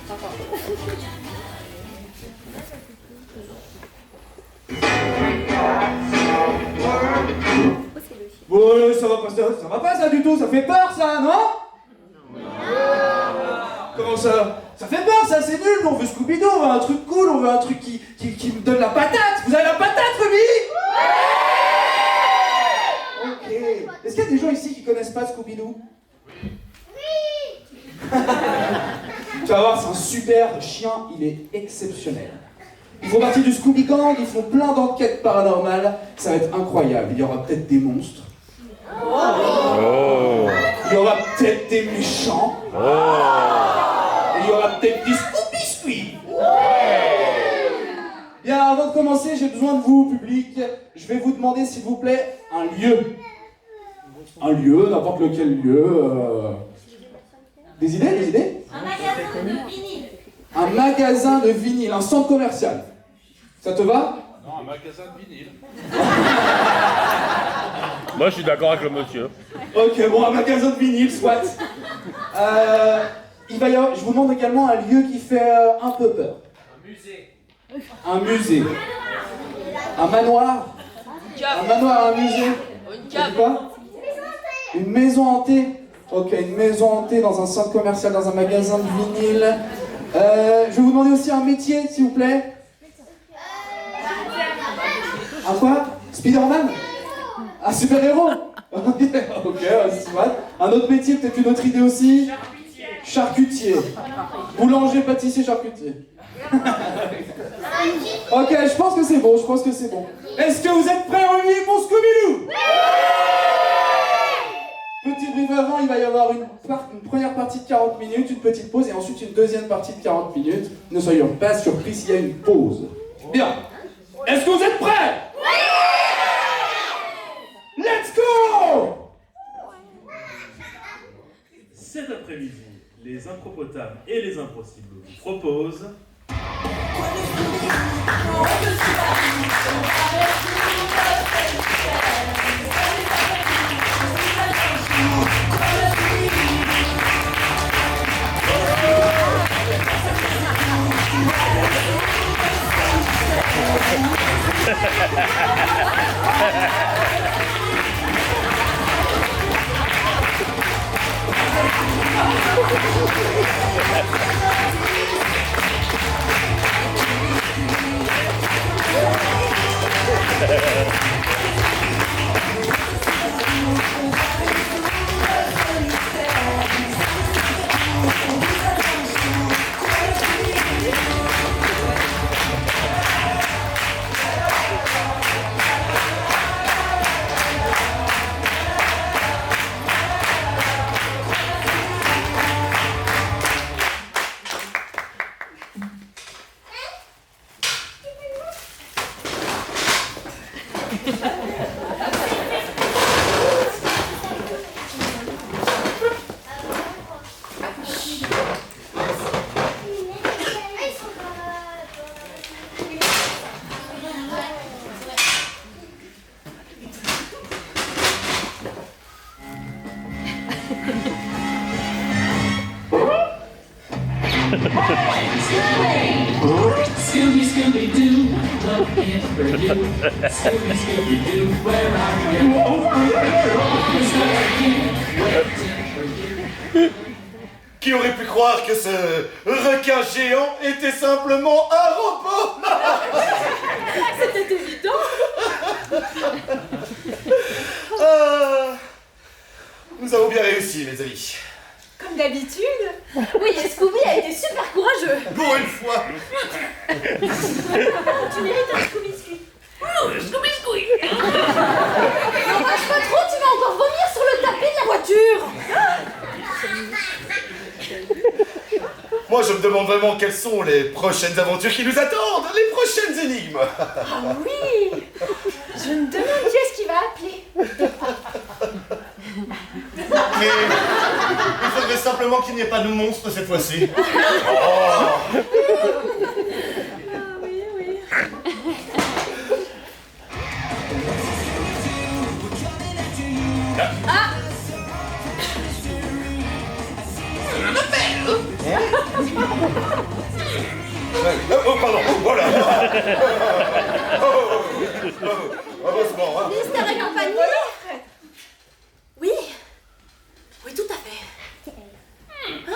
Bon, ça va pas ça du tout, ça fait peur ça, non? Comment ça? Ça fait peur ça, c'est nul, on veut Scooby-Doo, on veut un truc cool, on veut un truc qui me donne la patate. Vous avez la patate, Ruby? Ok. Est-ce qu'il y a des gens ici qui connaissent pas Scooby-Doo? Oui. Tu vas voir, c'est un super chien, il est exceptionnel. Ils font partie du Scooby Gang, ils font plein d'enquêtes paranormales, ça va être incroyable. Il y aura peut-être des monstres. Oh. Il y aura peut-être des méchants. Oh. Et il y aura peut-être des Scooby-Squid. Bien, avant de commencer, j'ai besoin de vous, public. Je vais vous demander, s'il vous plaît, un lieu. Un lieu, n'importe lequel lieu. Des idées? Un magasin de vinyle. Un magasin de vinyle, un centre commercial. Ça te va? Non, un magasin de vinyle. Moi, je suis d'accord avec le monsieur. Ok, bon, un magasin de vinyle, soit. Il va y avoir, je vous demande également un lieu qui fait un peu peur. Un musée. Un musée. Un manoir. Un manoir, un musée. Une cave. Quoi? Une maison hantée. Ok, une maison hantée dans un centre commercial, dans un magasin de vinyle. Je vais vous demander aussi un métier, s'il vous plaît. Un quoi? Spider-Man? Un super-héros? Ok, soit. Un autre métier, peut-être une autre idée aussi? Charcutier. Boulanger, pâtissier, charcutier. Ok, je pense que c'est bon, Est-ce que vous êtes prêts à revenir pour Scooby-Doo? Petit brief avant, il va y avoir une première partie de 40 minutes, une petite pause et ensuite une deuxième partie de 40 minutes. Ne soyons pas surpris s'il y a une pause. Bien. Est-ce que vous êtes prêts? Let's go! Cet après-midi, les impropotables et les impossibles vous proposent... Scooby, Scooby-Doo, looking for you. Scooby, Scooby-Doo, where are you? Always looking, waiting for you. Qui aurait pu croire que ce requin géant était simplement un robot? C'était évident. Nous avons bien réussi, mes amis. Comme d'habitude. Oui, et Scooby a été super courageux. Pour une fois. Tu mérites un Scooby-Squid. Scooby-Squid. N'empêche pas trop, tu vas encore vomir sur le tapis de la voiture. Moi, je me demande vraiment quelles sont les prochaines aventures qui nous attendent, les prochaines énigmes. Ah oui. Je me demande qui est-ce qui va appeler. Mais il faudrait simplement qu'il n'y ait pas de monstre cette fois-ci. Oh. Oui, oui. Ah. Oh, pardon, voilà. Heureusement, hein. Mystère et compagnie. Oui. Oui, tout à fait. Ah,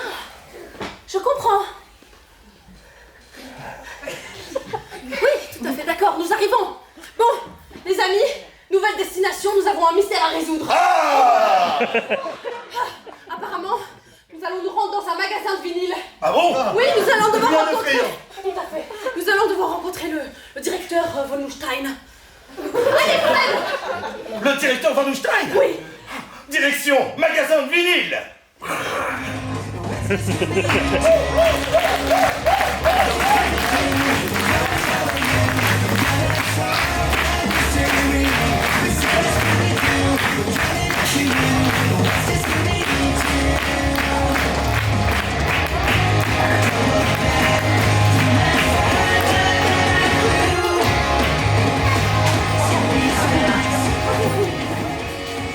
je comprends. Oui, tout à fait, d'accord, nous arrivons. Bon, les amis, nouvelle destination, nous avons un mystère à résoudre. Ah! Apparemment, nous allons nous rendre dans un magasin de vinyle. Ah bon? Oui, nous allons devoir Bien rencontrer... effrayant. Tout à fait. Nous allons devoir rencontrer le directeur von Neustein. Allez, Fred! Le directeur Van Neustein? Oui. Direction, magasin de vinyle.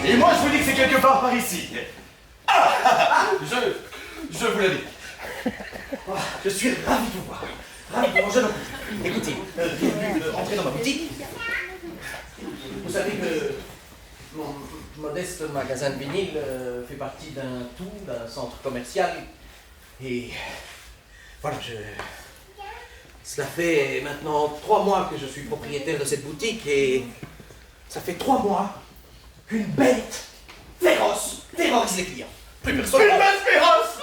Et moi, je vous dis que c'est quelque part par ici. Je vous l'avais dit. Je suis ravi de vous voir. Ravi de manger. Écoutez, bienvenue de rentrer dans ma boutique. Vous savez que mon modeste magasin de vinyle fait partie d'un tout, d'un centre commercial. Et voilà, cela fait maintenant 3 mois que je suis propriétaire de cette boutique et ça fait 3 mois qu'une bête féroce terrorise les clients. Plus personne. Une bête féroce.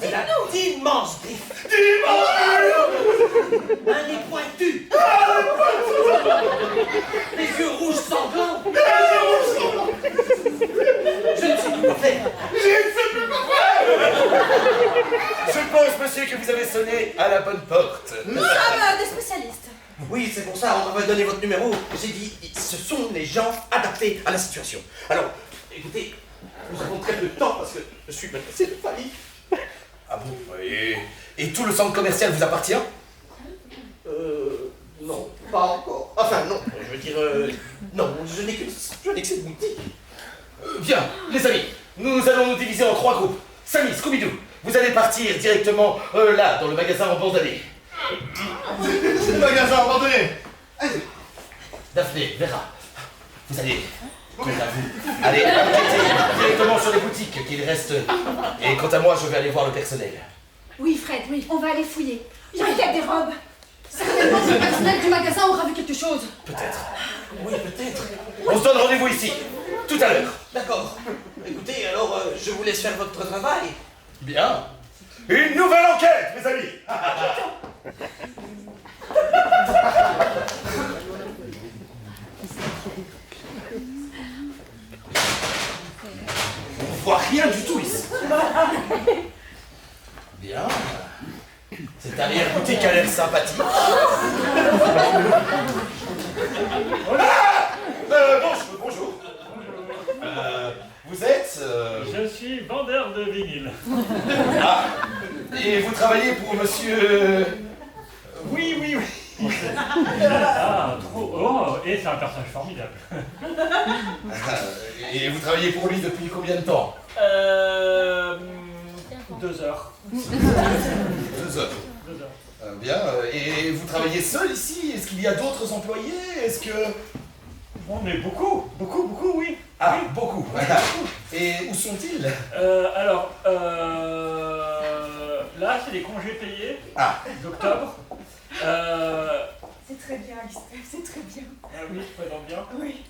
Elle a d'immenses griffes. Un nez pointu. Les yeux rouges sanglants. Je ne sais plus quoi faire. Je pense, monsieur, que vous avez sonné à la bonne porte. Nous sommes des spécialistes. Oui, c'est pour ça, on m'avait donné votre numéro. J'ai dit, ce sont les gens adaptés à la situation. Alors, écoutez, nous avons très peu de temps parce que je suis menacé de faillite. Ah bon? Et tout le centre commercial vous appartient? Non, pas encore. Enfin, non, je veux dire, non, je n'ai que cette boutique. Bien, les amis, nous allons nous diviser en 3 groupes. Sammy, Scooby-Doo, vous allez partir directement là, dans le magasin abandonné. C'est le magasin abandonné. Daphné, Vera, vous allez, quant à vous, allez enquêter directement sur les boutiques qu'il reste. Et quant à moi, je vais aller voir le personnel. Oui, Fred, oui, on va aller fouiller. Il y a peut-être des robes. Certainement que le personnel du magasin aura vu quelque chose. Peut-être. Oui, peut-être. On se donne rendez-vous ici, tout à l'heure. D'accord. Écoutez, alors, je vous laisse faire votre travail. Bien. Une nouvelle enquête, mes amis. On voit rien du tout ici. Bien. Cette arrière-boutique a l'air sympathique. Bonjour. Vous êtes Je suis vendeur de vinyle. Ah, et vous travaillez pour monsieur... Oui. Ah, trop. Oh, et c'est un personnage formidable. Et vous travaillez pour lui depuis combien de temps? 2 heures. 2 heures. 2 heures. Bien, et vous travaillez seul ici? Est-ce qu'il y a d'autres employés? Est-ce que... Bon, mais beaucoup, oui. Ah, beaucoup. Et où sont-ils? Là, c'est les congés payés d'octobre. C'est très bien, Estelle, c'est très bien. Ah oui, je présente bien. Oui.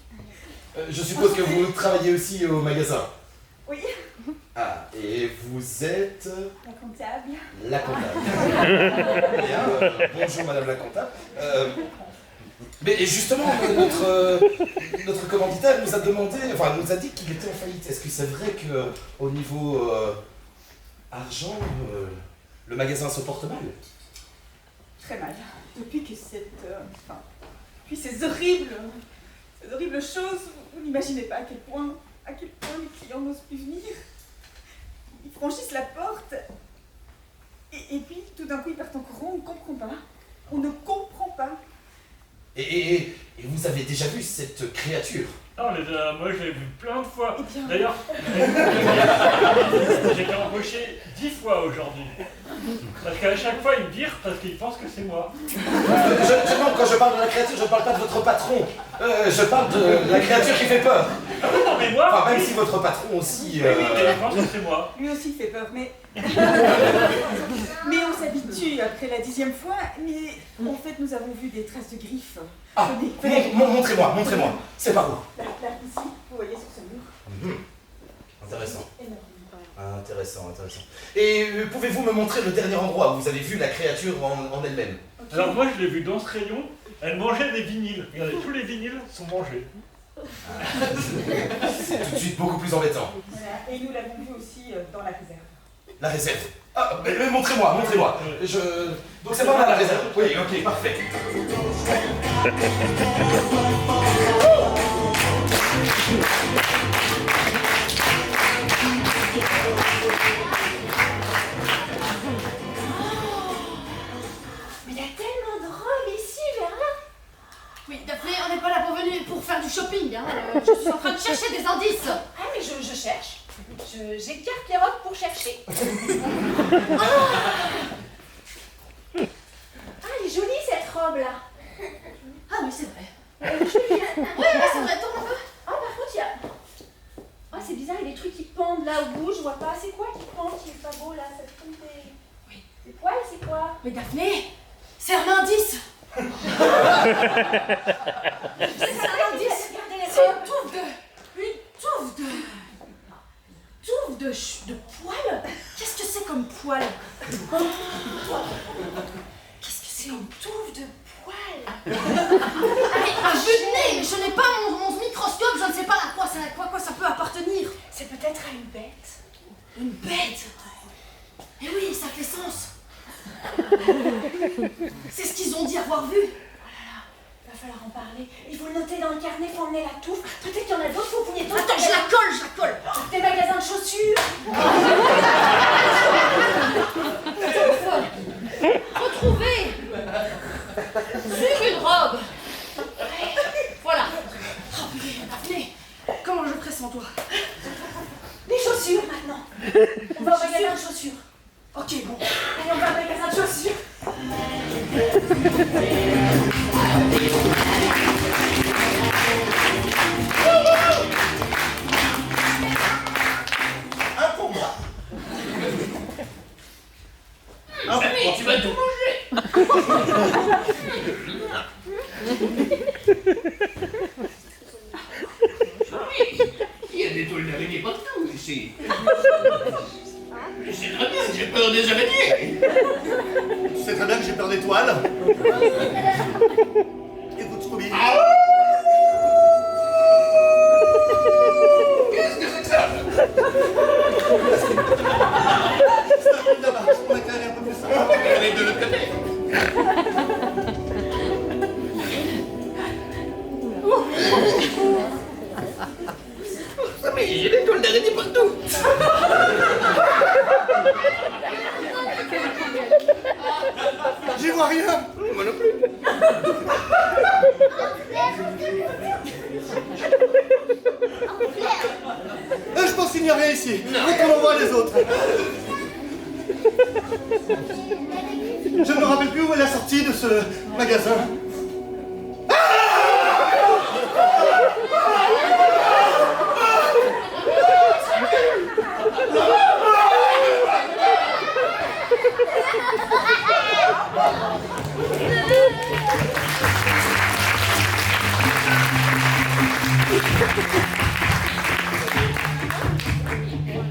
Je suppose que vous travaillez aussi au magasin. Oui. Ah, et vous êtes... La comptable. La comptable. Bien, bonjour madame la comptable. Mais justement, notre commanditaire nous a demandé, enfin nous a dit qu'il était en faillite. Est-ce que c'est vrai que au niveau argent, le magasin se porte mal? Très mal. Depuis que depuis ces horribles choses, vous n'imaginez pas à quel point les clients n'osent plus venir. Ils franchissent la porte et puis tout d'un coup ils partent en courant, on ne comprend pas. On ne comprend pas. Et vous avez déjà vu cette créature? Non, moi je l'ai vu plein de fois. Eh bien, D'ailleurs, j'ai séché 10 fois aujourd'hui. Parce qu'à chaque fois, il me vire parce qu'il pense que c'est moi. Non, quand je parle de la créature, je ne parle pas de votre patron. Je parle de la créature qui fait peur. Non, mais moi... Enfin, même si votre patron aussi... Oui, mais il pense que c'est moi. Lui aussi fait peur, mais... mais on s'habitue après la 10e fois, mais en fait nous avons vu des traces de griffes. Ah, montrez-moi. C'est par où? Là, ici, vous voyez sur ce mur. Intéressant. Énorme. Intéressant. Et pouvez-vous me montrer le dernier endroit où vous avez vu la créature en elle-même? Ok. Alors moi, je l'ai vu dans ce rayon. Elle mangeait des vinyles. Regardez, tous les vinyles sont mangés. C'est tout de suite beaucoup plus embêtant. Voilà. Et nous l'avons vu aussi dans la réserve. La réserve. Ah, mais montrez-moi. Donc c'est pas mal la réserve. Oui, ok, parfait. Mais il y a tellement de robes ici, vers là. Oui, Daphné, on n'est pas là pour faire du shopping, hein. Je suis en train de chercher des indices. Ah mais je cherche. J'écarte les robes pour chercher. Ah, elle est jolie cette robe là. Ah oui, c'est vrai. Elle est jolie. Oui, c'est vrai, tourne un peu. Ah par contre il y a... Ah c'est bizarre, il y a des trucs qui pendent là au bout, je vois pas. C'est quoi qui pend, qui est pas beau là? Ça tombe des... Oui. Des poils, c'est quoi? Mais Daphné, c'est un indice. C'est un indice. Regardez les C'est robes. une touffe de poils. Qu'est-ce que c'est comme poils? Qu'est-ce que c'est comme Touffe de poils. Mais un vue de nez, mais je n'ai pas mon microscope, je ne sais pas à quoi ça peut appartenir. C'est peut-être à une bête. Une bête. Eh oui, ça fait sens. C'est ce qu'ils ont dit avoir vu. Va falloir en parler. Il faut le noter dans le carnet, faut emmener la touffe. Peut-être qu'il y en a d'autres, faut fouiller d'autres. Attends, je la colle. Des magasins de chaussures. Retrouver sur une robe. Voilà. Oh putain, Daphné, comment je presse en toi? Les chaussures maintenant. On va au magasin de chaussures. Ok, bon. Allez, on va au magasin de chaussures. Un pour moi. Mais tu vas tout manger. Il y a des tôles d'araignée partout ici. C'est très bien, j'ai peur des araignées. Tu sais très bien que j'ai peur des toiles. Écoute, Scooby. Qu'est-ce que c'est que ça? C'est un truc là-bas, on va éclairer un peu plus ça. Elle est de l'autre côté. Mais il y a des tôles d'araignée partout. J'y vois rien. Moi non plus. Je pense qu'il n'y a rien ici. Retournons voir les autres. Je ne me rappelle plus où est la sortie de ce magasin.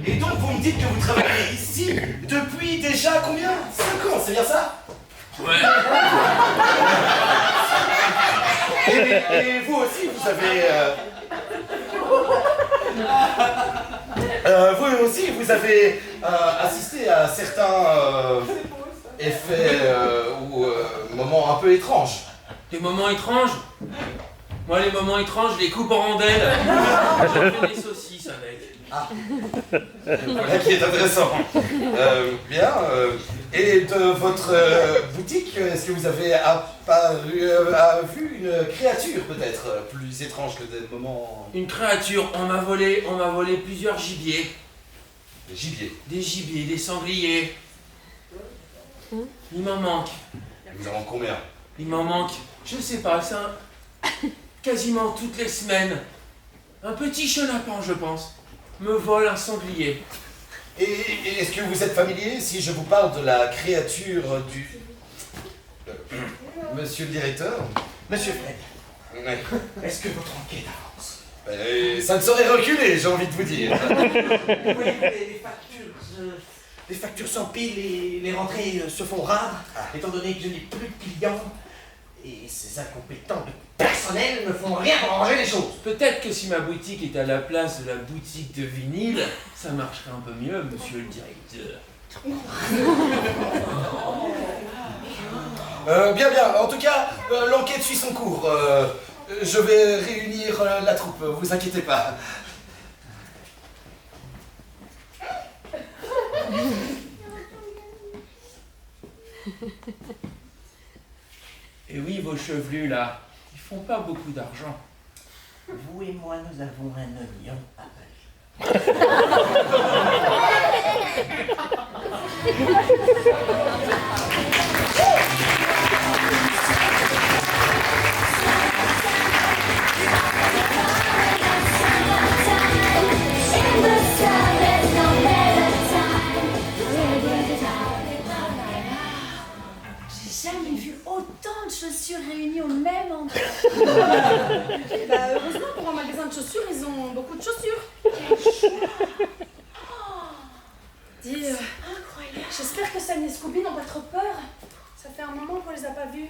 Et donc vous me dites que vous travaillez ici depuis déjà combien? 5 ans, c'est bien ça? Ouais. Et vous aussi, vous avez... vous aussi, vous avez assisté à certains effets ou moments un peu étranges. Des moments étranges? Moi, les moments étranges, je les coupe en rondelles. Je fais des saucisses avec. Ah, voilà qui est intéressant. Bien. Et de votre boutique, est-ce que vous avez vu une créature peut-être plus étrange que des moments... Une créature, on m'a volé plusieurs gibiers. Des gibiers. Des gibiers, des sangliers. Il m'en manque. Il vous en manque combien? Il m'en manque, je sais pas, ça. Quasiment toutes les semaines. Un petit chenapan, je pense, me vole un sanglier. Et est-ce que vous êtes familier si je vous parle de la créature du... Monsieur le directeur? Monsieur Fred, Ouais. est-ce que votre enquête avance? Ça ne saurait reculer, j'ai envie de vous dire. Vous voyez que les factures s'empilent et les rentrées se font rares, étant donné que je n'ai plus de clients. Et ces incompétents de personnel ne font rien pour arranger les choses. Peut-être que si ma boutique était à la place de la boutique de vinyle, ça marcherait un peu mieux, monsieur le directeur. Bien, en tout cas, l'enquête suit son cours. Je vais réunir la troupe, vous inquiétez pas. Et oui, vos chevelus là, ils font pas beaucoup d'argent. Vous et moi, nous avons un oignon à pager. J'ai jamais vu autant de chaussures réunies au même endroit. Bah, heureusement, pour un magasin de chaussures, ils ont beaucoup de chaussures. Dis, Incroyable. j'espère que Sam et Scooby n'ont pas trop peur. Ça fait un moment qu'on les a pas vus.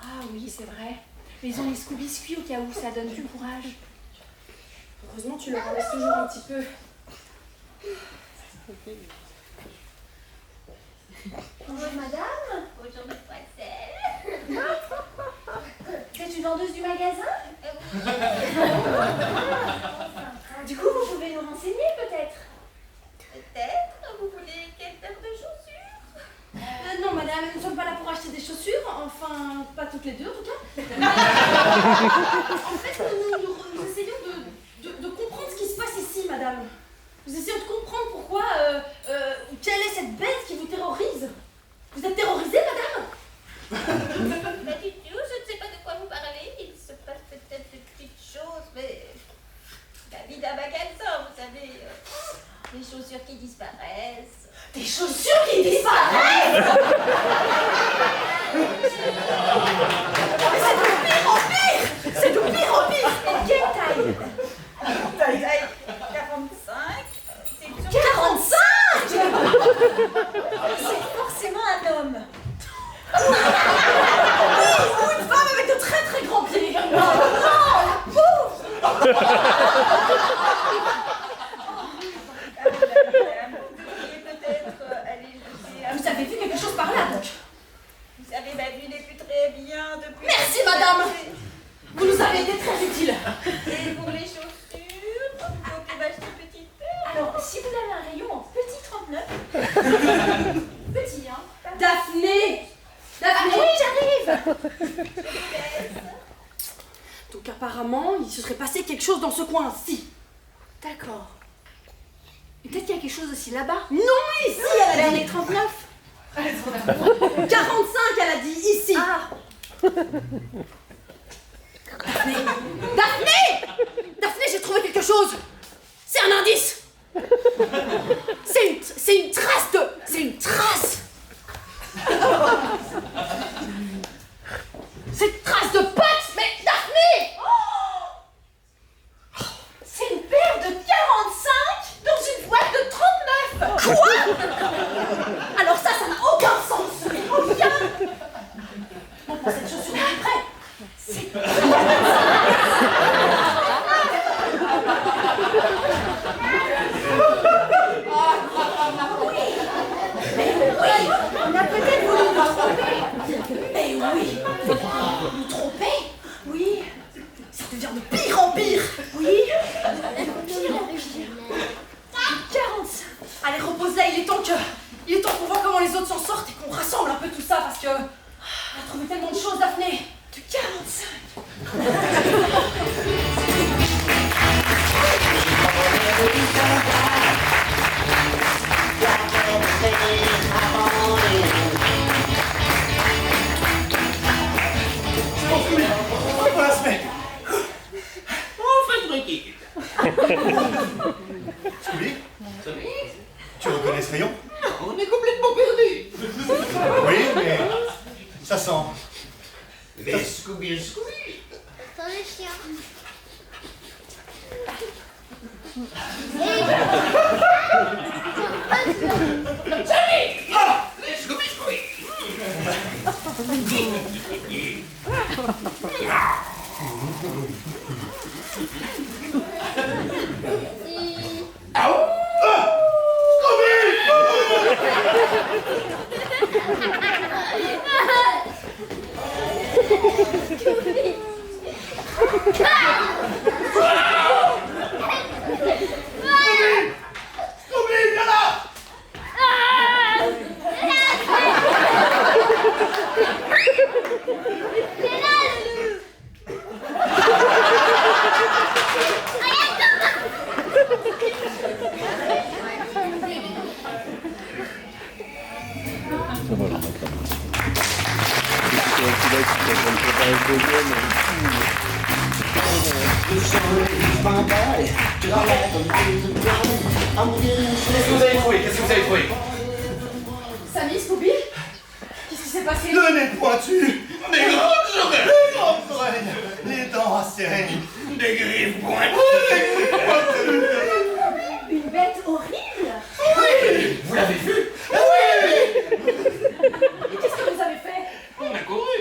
Ah oui, c'est vrai. Mais ils ont les Scooby biscuits au cas où, ça donne du courage. Heureusement, tu leur en laisses toujours un petit peu. Bonjour madame. Bonjour mademoiselle. Vous êtes une vendeuse du magasin? Du coup, vous pouvez nous renseigner peut-être? Peut-être. Vous voulez quelle paire de chaussures? Non, madame, nous ne sommes pas là pour acheter des chaussures. Enfin, pas toutes les deux en tout cas. En fait, nous essayons de comprendre ce qui se passe ici, madame. Nous essayons de comprendre pourquoi, quelle est cette bête qui vous terrorise. Vous êtes terrorisée, madame? Pas du tout, je ne sais pas de quoi vous parlez. Il se passe peut-être de petites choses, mais la vie d'un magasin, vous savez, les chaussures qui disparaissent. Des chaussures qui disparaissent? Mais c'est de pire en pire! C'est de pire en pire! Et quelle taille? Taille 45. C'est 45? C'est forcément un homme. Ou une femme avec de très très grands pieds. Non, la pauvre! Vous avez vu quelque chose par là, donc? Vous savez, ma vue n'est plus très bien depuis... Merci, madame! Vous nous avez été très utile. Et pour les chaussures, vous pouvez m'acheter une petite paire. Alors, si vous avez un rayon en petit 39... Petit, hein? Daphné! Daphné! Ah oui, j'arrive! Donc apparemment, il se serait passé quelque chose dans ce coin-ci. D'accord. Et peut-être qu'il y a quelque chose aussi là-bas. Non, ici, elle a dit. 39. 45, elle a dit ici. Ah. Daphné! Daphné! Daphné, j'ai trouvé quelque chose. C'est un indice. C'est une trace de... C'est une trace. C'est une trace de pattes. Mais Daphné! C'est une paire de 45 dans une boîte de 39. Quoi? Alors ça n'a aucun sens. Mais aucun. Bon, pour cette chaussure est prêt. C'est... On a peut-être voulu nous tromper. Mais oui. Nous tromper? Oui. Ça devient de pire en pire. Oui. Pire en pire. 45. Allez, repose-la, il est temps qu'on voit comment les autres s'en sortent et qu'on rassemble un peu tout ça parce que... On a trouvé tellement de choses, Daphné. De 45. Tu reconnais ce rayon? On est complètement perdu. Oui, mais ça sent. Les Scooby. Sans les chiens. Salut! Ah! Les Scooby. Qu'est-ce que vous avez trouvé? Qu'est-ce que vous avez trouvé? Samy, Scooby? Qu'est-ce qui s'est passé? Le nez pointu, Des grandes oreilles. les grandes oreilles, les dents acérées, Des griffes pointues. Une bête horrible? Oui! Vous l'avez vu? Qu'est-ce que vous avez fait? On a couru.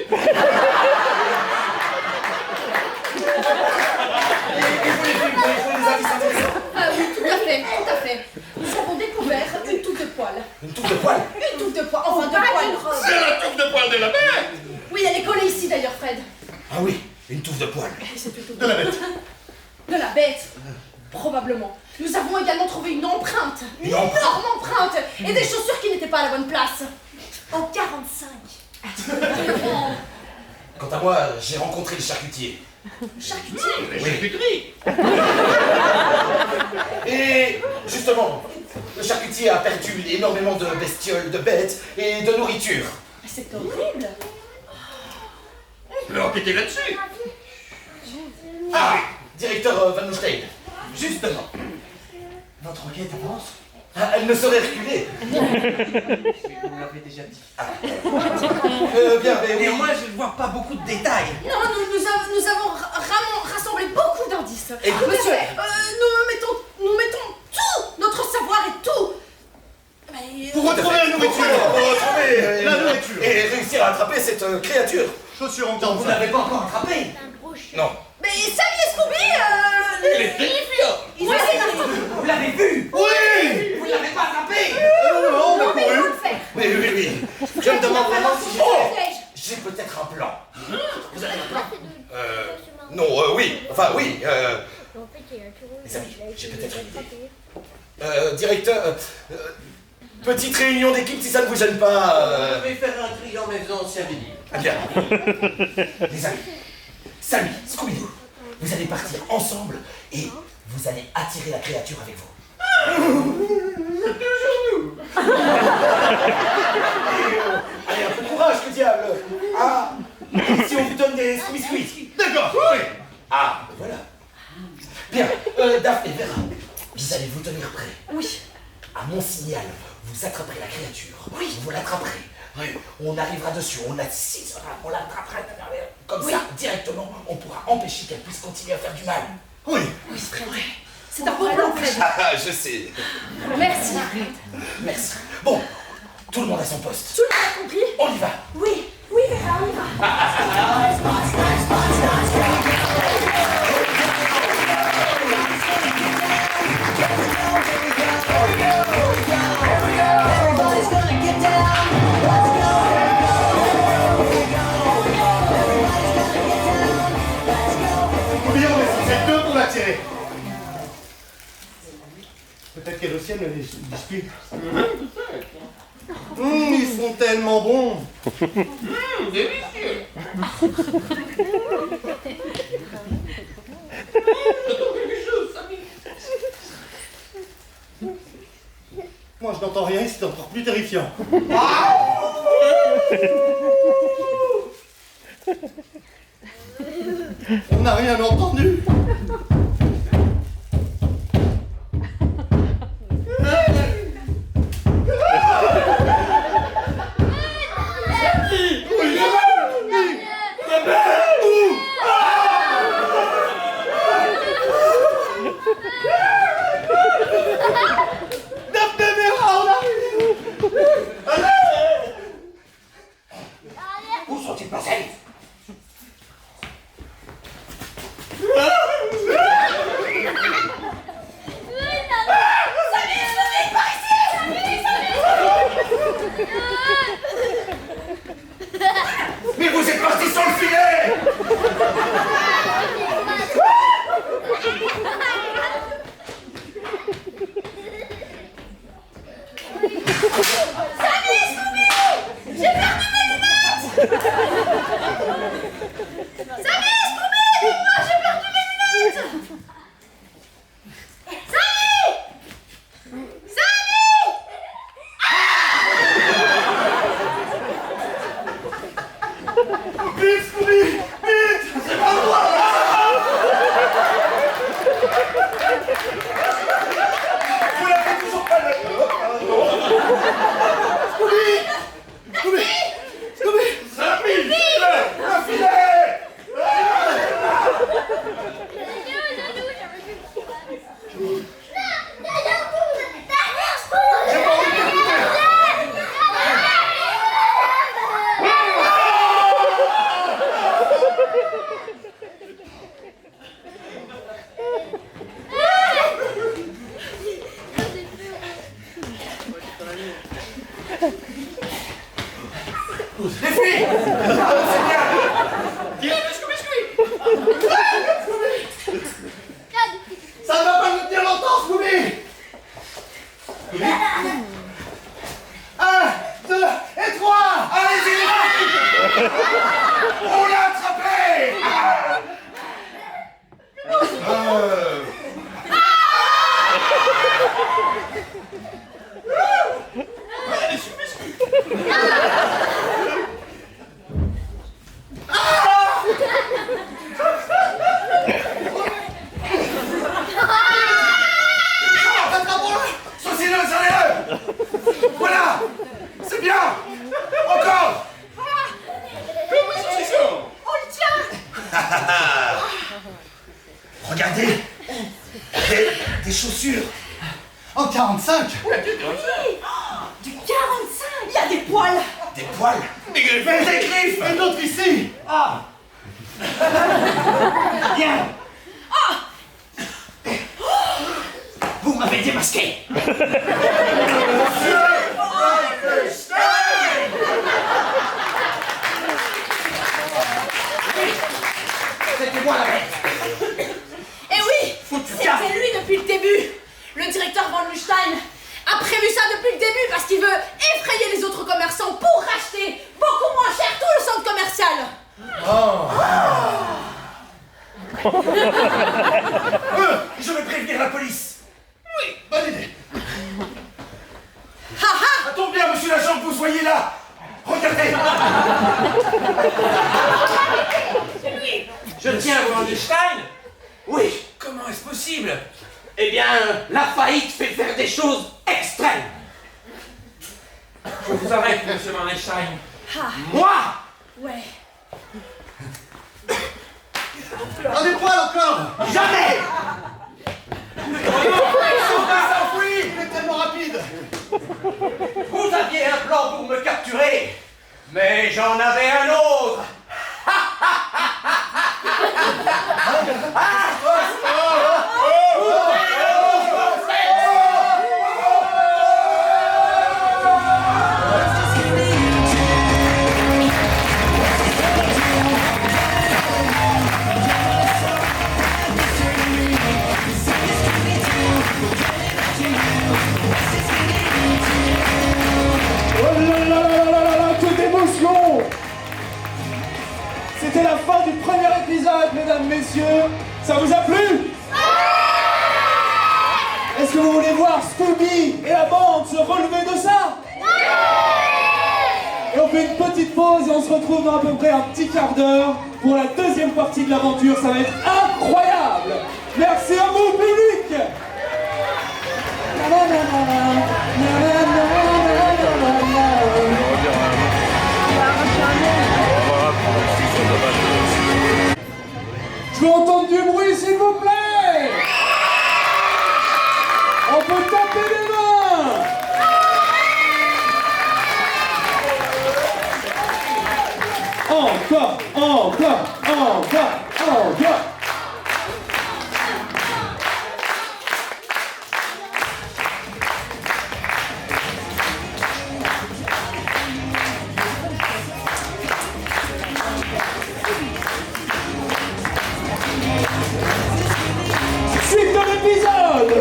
Et vous les filles, vous avez trouvé des indices intéressants? Ah oui, tout à fait, tout à fait. Nous avons découvert une touffe de poils. Une touffe de poils? Une touffe de poils, enfin de poils. C'est la touffe de poil de la bête. Oui, elle est collée ici d'ailleurs, Fred. Ah oui, une touffe de poils. C'est plutôt De la bête. De la bête. Probablement. Nous avons également trouvé une empreinte. Une Une empreinte. énorme empreinte. Et des chaussures qui n'étaient pas à la bonne place. En 45. Quant à moi, j'ai rencontré le charcutier. Charcutier. Les charcuteries. Et justement, le charcutier a perdu énormément de bestioles, de bêtes et de nourriture. C'est horrible. Je vais enquêter là-dessus. Ah, directeur Van Noestein, justement, votre enquête avance? Ah, elle ne saurait reculer. Vous l'avez déjà dit. Bien, mais oui. Néanmoins, je ne vois pas beaucoup de détails. Non, nous avons rassemblé beaucoup d'indices. Écoutez, Monsieur, nous mettons tout notre savoir et tout. Mais, Pour retrouver la nourriture, la nourriture. Et réussir à attraper cette créature. Chaussures en Donc vous n'avez pas encore attrapé? Non. Mais Samy et Scooby, Il est terrifiant. ils ont essayé Vous l'avez vu? Oui. Vous ne l'avez pas attrapé? Non, on a mais ils vont couru. le faire. Oui. Je me demande vraiment si j'ai... Oh, J'ai peut-être un plan. Vous avez un plan? Non, oui. Enfin, oui. Les amis, j'ai peut-être une idée. Directeur... petite réunion d'équipe si ça ne vous gêne pas. Je vais faire un tri dans mes anciens billets. Ah bien. Les amis, Samy, Scooby-Doo, vous allez partir ensemble et vous allez attirer la créature avec vous. Allez, un peu de courage, que diable. Ah, et si on vous donne des Scooby-Squeeze? D'accord, oui. Ah, voilà. Bien, Daphné, Vera, vous allez vous tenir prêts. Oui. À mon signal, vous attraperez la créature. Oui. Vous l'attraperez. Oui. On arrivera dessus, on l'attrapera. Comme ça, directement, on pourra empêcher qu'elle puisse continuer à faire du mal. Oui. Oui, Fred. C'est un bon plan, Fred. Ah, je sais. Merci. Merci. Bon, tout le monde à son poste. Tout le monde a compris? On y va. Oui, Vera, on y va. Oublions, mais c'est deux qu'on va tirer. Peut-être qu'elle aussi, elle a des biscuits. Ils sont tellement bons. Délicieux. Moi, je n'entends rien, c'est encore plus terrifiant. On n'a rien entendu. Salut, Scooby! J'ai perdu mes lunettes! Salut, Scooby! Aidez-moi, j'ai perdu mes lunettes! Salut! Salut! Vite, Scooby! Vite! C'est pas moi! Vous l'avez toujours pas le... Scooby! Scooby! Scooby! Scooby! Le filet! Les filles! C'est bien! Scooby! Ça ne va pas nous tenir longtemps, Scooby! 1, 2 et 3! Allez-y, les filles! On l'a attrapé! Saucez-le, serrez-le! Voilà! C'est bien! Encore! On le tient! Regardez! Des chaussures! En 45! Oui! Du 45! Il y a des poils! Des poils! Des griffes! Et d'autres ici! Ah! Bien! Ah! Vous m'avez démasqué! C'était moi la bête! Eh oui! C'était lui depuis le début! Le directeur Van Lustein a prévu ça depuis le début parce qu'il veut effrayer les autres commerçants pour racheter beaucoup moins cher tout le centre commercial! Je vais prévenir la police! Oui, bonne idée! Ha ha! Ça tombe bien, monsieur l'agent, que vous soyez là! Regardez! Je tiens à vous Stein. Oui! Comment est-ce possible? Eh bien, la faillite fait faire des choses extrêmes! Je vous arrête, monsieur Manstein. Ah, Moi! ouais. Ah, des poils encore! Jamais! Il est tellement rapide! Vous aviez un plan pour me capturer, mais j'en avais un autre! C'était la fin du premier épisode, mesdames, messieurs. Ça vous a plu? Est-ce que vous voulez voir Scooby et la bande se relever de ça? Et on fait une petite pause et on se retrouve dans à peu près un petit quart d'heure pour la deuxième partie de l'aventure. Ça va être incroyable. Merci à vous, public. Je veux entendre du bruit, s'il vous plaît. On peut taper les mains. Encore, encore, encore, encore. Suite de l'épisode.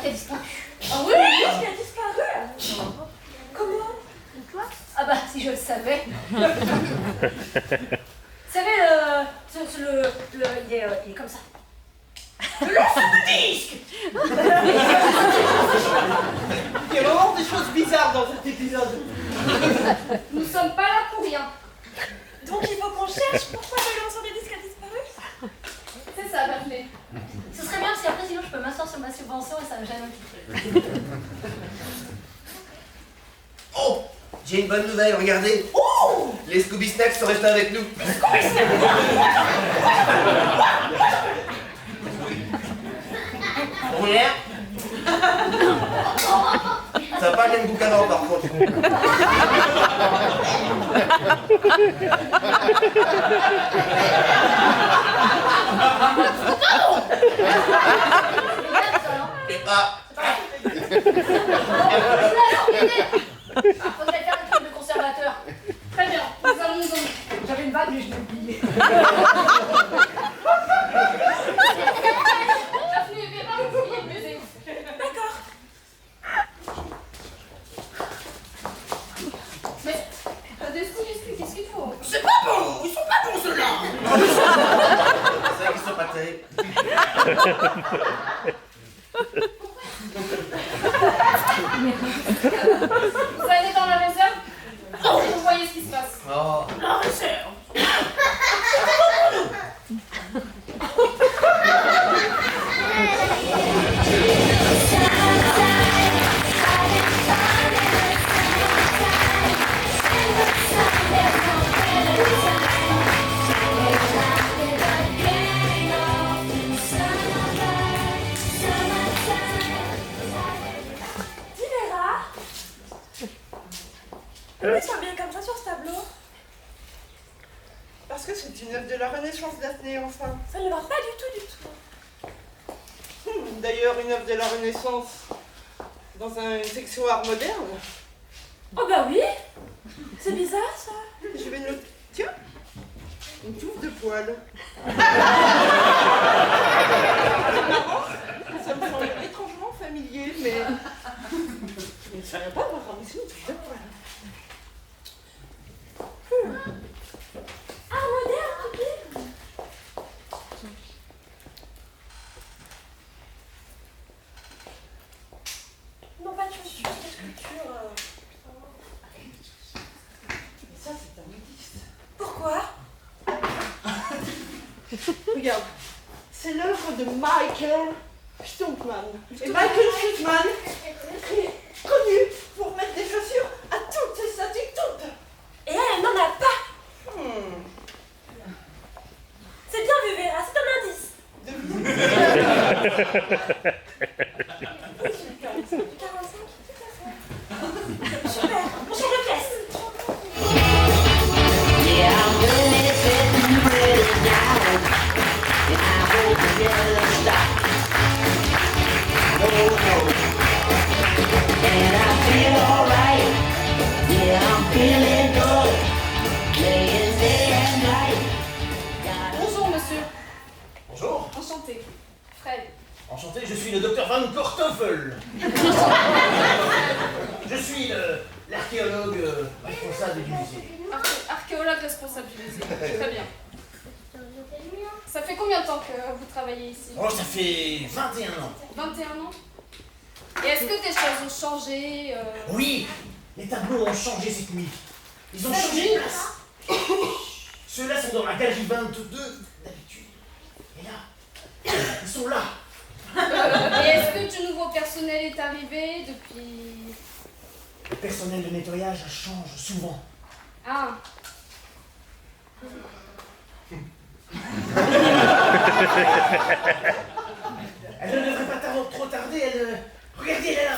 qui a disparu. Ah oui, l'ours qui a disparu. Comment? Ah bah, si je le savais. Vous savez, il est comme ça. Le lance de disque. Il y a vraiment des choses bizarres dans cet épisode. Nous sommes pas là pour rien. Donc il faut qu'on cherche pourquoi le lanceur de disque a disparu. C'est ça, Daphné. Ce serait bien parce qu'après, sinon, je peux m'asseoir sur ma subvention et ça me gêne un petit peu. Oh, j'ai une bonne nouvelle, regardez. Oh, les Scooby Snacks sont restés avec nous. Première. Ça n'a pas le même goût qu'avant, par contre. Et pas. Faut faire un truc de conservateur. Très bien, nous allons donc. J'avais une bague, mais je l'ai oubliée. Daphné, viens pas vous fouiller le musée. D'accord. Mais, Destiny, qu'est-ce qu'il faut? C'est pas bon. Ils sont pas bons ceux-là. C'est vrai qu'ils sont pas terribles. Vous allez dans la réserve? Vous voyez ce qui se passe. Oh. La réserve. Pourquoi tu bien comme ça sur ce tableau? Parce que c'est une œuvre de la Renaissance, Daphné, enfin. Ça ne va pas du tout, D'ailleurs, une œuvre de la Renaissance dans une section art moderne. Oh bah oui. C'est bizarre ça. Je vais noter. Tiens, une touffe de poils. Ça me semble étrangement familier, mais ça ne va pas avoir ramassé une touffe de poils. Art moderne, tu dis? Non, pas de chaussures, de sculpture. Mais ça, c'est un modiste. Pourquoi? Regarde, c'est l'œuvre de Michael Stuntman. Et Michael Stuntman est connu pour mettre des chaussures à toutes ses statues, toutes. Et elle n'en a pas. C'est bien vu, Vera, c'est un indice. Oui, j'ai 45, tout à fait. Super, on change de pièce. Yeah, I'm really sitting pretty down, and I hope it never stop. Oh no, and I feel alright. Yeah, I'm feeling good, playing day and night. Bonjour, monsieur. Bonjour. Enchanté. Fred. Enchanté, je suis le docteur Van Kortoffel. Je suis l'archéologue responsable du musée. Archéologue responsable du musée. Très bien. Ça fait combien de temps que vous travaillez ici? Oh, ça fait 21 ans. 21 ans? Et est-ce que des choses ont changé Oui, les tableaux ont changé cette nuit. Ils ont changé de place. Ceux-là sont dans la galerie 22 d'habitude. Et là, ils sont là. Et est-ce que du nouveau personnel est arrivé depuis... Le personnel de nettoyage change souvent. Ah. Elle ne devrait pas trop tarder, elle... Regardez, elle est là.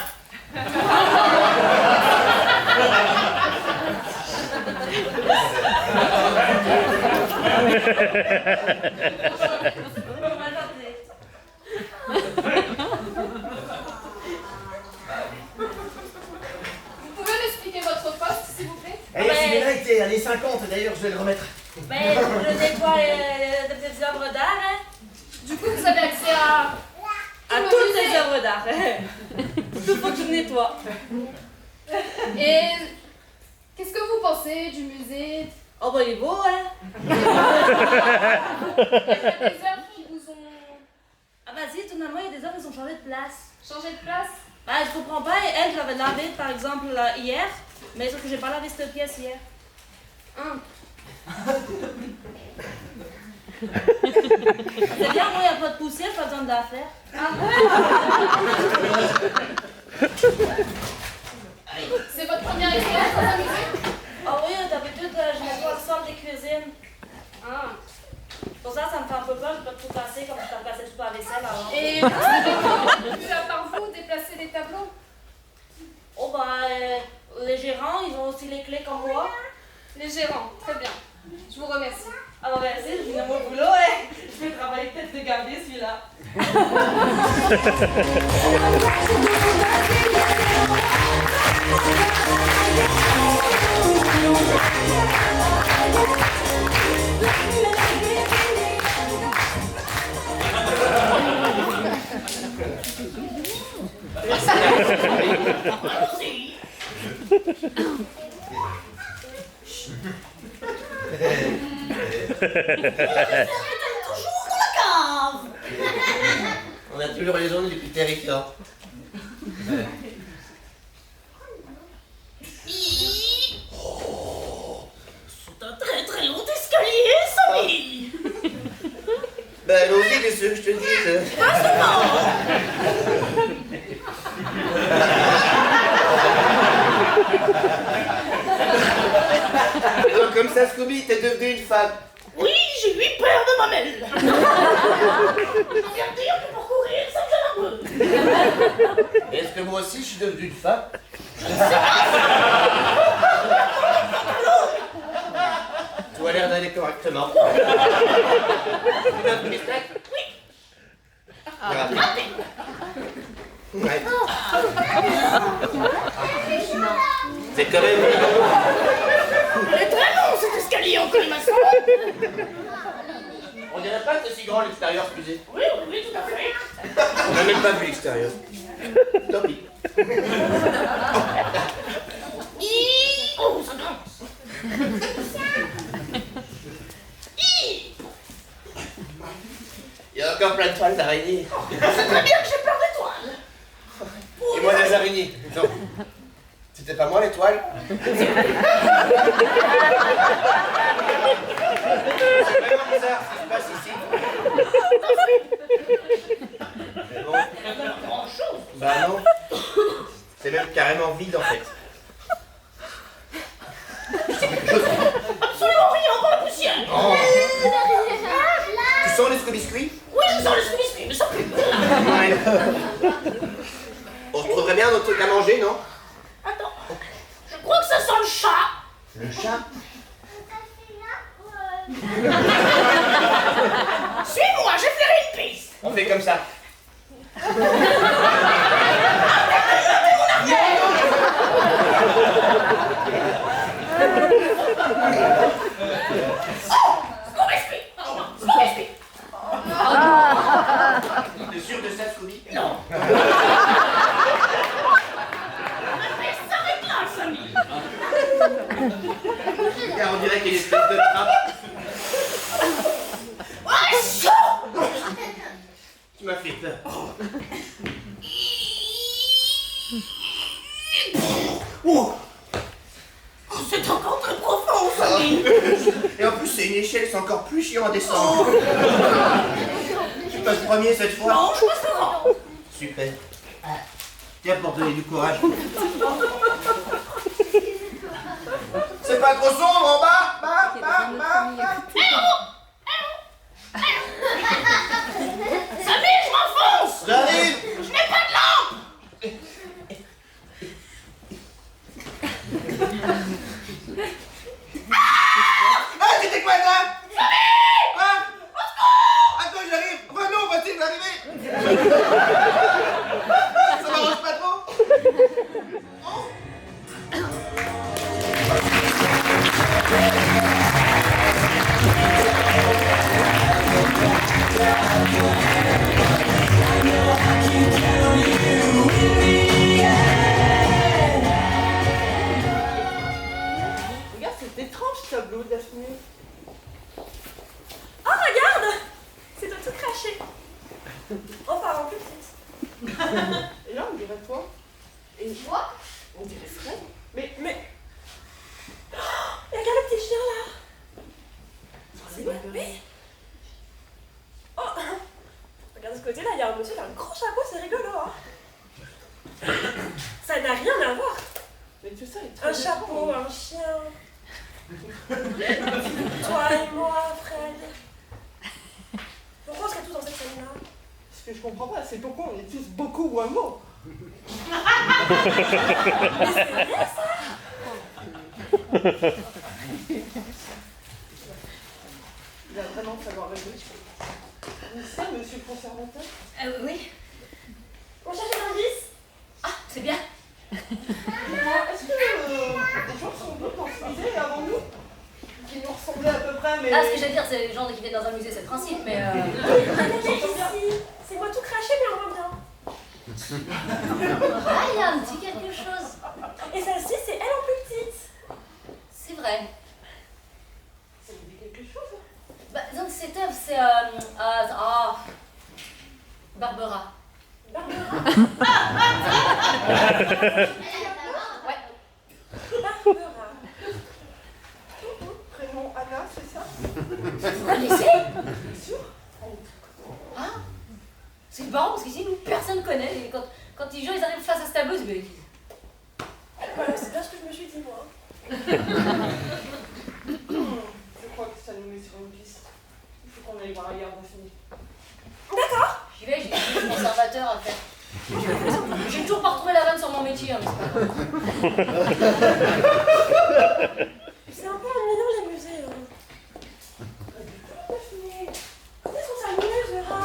Vous pouvez m'expliquer votre poste, s'il vous plaît? Celui-là était années 50, d'ailleurs, je vais le remettre. Mais je nettoie des œuvres d'art, hein. Du coup, vous avez accès à À le toutes musée. les œuvres d'art. Tout faut que je nettoie. Et qu'est-ce que vous pensez du musée? Oh bah il est beau, hein. Il y a des œuvres qui vous ont Ah bah si, tout normalement, il y a des œuvres qui ont changé de place. changé de place? Bah je comprends pas, et elle, je l'avais lavée par exemple hier, mais sauf que j'ai pas lavé cette pièce hier. C'est bien, moi, il n'y a pas de poussière, pas besoin d'affaires. C'est votre première expérience dans un musée? Ah oui, d'habitude, je nettoie le sol des cuisines. Pour ça, ça me fait un peu peur, je peux tout casser comme je t'ai cassé toute la vaisselle avant. Et vous savez comment on peut, à part vous, déplacer les tableaux? Oh bah, les gérants, ils ont aussi les clés comme moi. Les gérants, très bien. Je vous remercie. Ah bah merci, je viens de mon boulot et je vais travailler peut-être de garder celui-là. Toujours dans la cave. On a toujours les ondes les plus terrifiantes. C'est un très très long escalier, Samy. Ben allons-y, qu'est-ce que je te dise? Donc comme ça, Scooby, t'es devenue une femme. Oui, j'ai 8 paires de mamelles. Je viens de dire que pour courir, ça me gêne un peu. Est-ce que moi aussi, je suis devenue une femme? Tu as l'air d'aller correctement. Tu veux un petit steak? Oui. Ouais. C'est quand même... Elle est très long cet escalier en colimaçon. On dirait pas que c'est si grand l'extérieur, excusez. Oui, oui, oui, tout à fait. On n'a même pas vu l'extérieur. Tant pis. Oh, ça grince. Il y a encore plein de toiles d'araignées. C'est très bien que j'ai peur d'étoiles. Et moi des araignées. Non. C'était pas moi l'étoile. C'est vraiment bizarre ce qui se passe ici. Bon. Bah non. C'est même carrément vide en fait. Absolument rien, pas la poussière. Oh. Tu sens les biscuits? Oui, je sens les biscuits, mais ça pue. Ouais. On se trouverait bien d'autres trucs à manger, non? Attends, je crois que ça sent le chat. Le chat? Suis-moi, j'ai flairé une piste. On fait comme ça. T'es sûr de ça, Scooby? Non. Mais s'arrête là, Samy. Car on dirait qu'il y a une espèce de trappe. Ouais, chaud. Tu m'as fait peur. Oh, c'est encore très profond, Samy. Et en plus, c'est une échelle, c'est encore plus chiant à descendre. Tu passes premier cette fois? Non, je passe devant. Super. Tiens, pour donner du courage. C'est pas trop sombre en bas? Bas. Samy, je m'enfonce. J'arrive. Je n'ai pas de lampe. Ah, c'était quoi ça? Samy. Ah, Au secours. attends, j'arrive. Enfin non, vas-y, je vais arriver. Ça m'arrange pas trop. Oh. Et moi, on dirait Fred. Mais... Oh, et regarde le petit chien là. C'est moi, oui. Oh, regarde de ce côté-là, il y a un monsieur qui a un gros chapeau, c'est rigolo, hein. Ça n'a rien à voir. Mais tout ça est très Un chapeau, un chien. Toi et moi, Fred. Pourquoi on serait tous dans cette scène-là? Ce que je comprends pas, c'est pourquoi on est tous beaucoup ou un mot. Mais c'est vrai, ça. Il va vraiment falloir régler. Ça, monsieur le conservateur? Oui. On cherche un indice? Ah, c'est bien. Est-ce que des gens sont venus dans ce musée avant nous? Qui nous ressemblaient à peu près, mais... Ah, ce que j'allais dire, c'est les gens qui viennent dans un musée, c'est le principe, mais... C'est moi tout craché, mais on va bien. Ah, il y a un petit quelque chose. Et celle-ci, c'est elle en plus petite. C'est vrai. Ça vous dit quelque chose? Bah, donc cette œuvre, c'est... Barbara. Barbara. Ouais. Barbara. Prénom Anna, c'est ça? Vous connaissez? Bien sûr. Ah, c'est marrant parce qu'ici, nous, personne connaît. Et quand les gens ils arrivent face à ce tableau, ils se disent... Voilà, c'est bien ce que je me suis dit, moi. Je crois que ça nous met sur une piste. Il faut qu'on aille voir ailleurs, Daphné. D'accord. J'y vais, j'ai des conservateurs à faire. J'ai toujours pas retrouvé la vanne sur mon métier, hein, mais c'est pas grave. C'est un peu un mélange des musées. Daphné, quand est-ce qu'on s'amuse, Vera?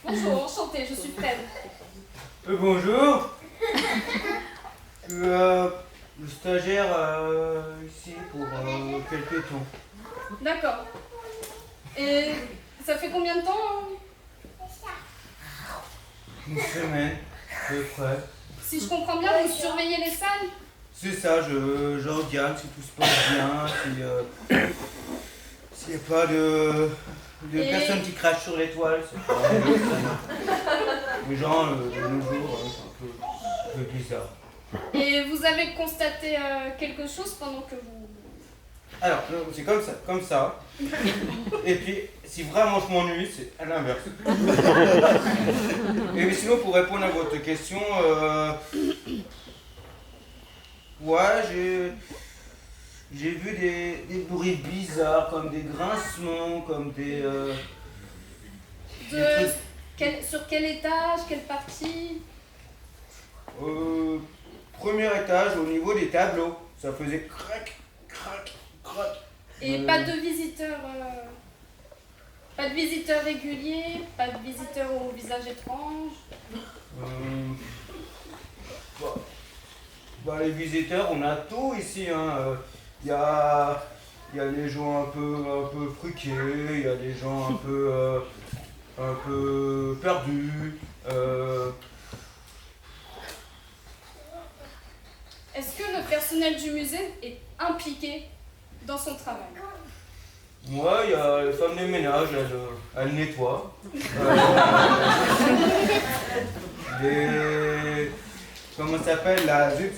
Bonjour, enchantée, je suis Fred. Bonjour. Le stagiaire ici pour quelques temps. D'accord. Et ça fait combien de temps? Une semaine, à peu près. Si je comprends bien, vous surveillez les salles? C'est ça, je regarde si tout se passe bien, s'il n'y a pas de personnes qui crachent sur les toiles. Les gens, de nos jours, c'est un peu bizarre. Et vous avez constaté quelque chose pendant que vous... Alors, c'est comme ça. Et puis, si vraiment je m'ennuie, c'est à l'inverse. Et sinon, pour répondre à votre question, ouais, j'ai vu des bruits bizarres, comme des grincements, comme des trucs. Sur quel étage, quelle partie? Premier étage, au niveau des tableaux. Ça faisait crac, crac, crac. Et pas de visiteurs... Pas de visiteurs réguliers, pas de visiteurs au visage étrange? Bah, les visiteurs, on a tout ici. Il y a des gens un peu fruqués, il y a des gens un peu perdus. Est-ce que le personnel du musée est impliqué dans son travail? Moi, il y a les femmes de ménage, elles nettoient. Comment ça s'appelle la zut?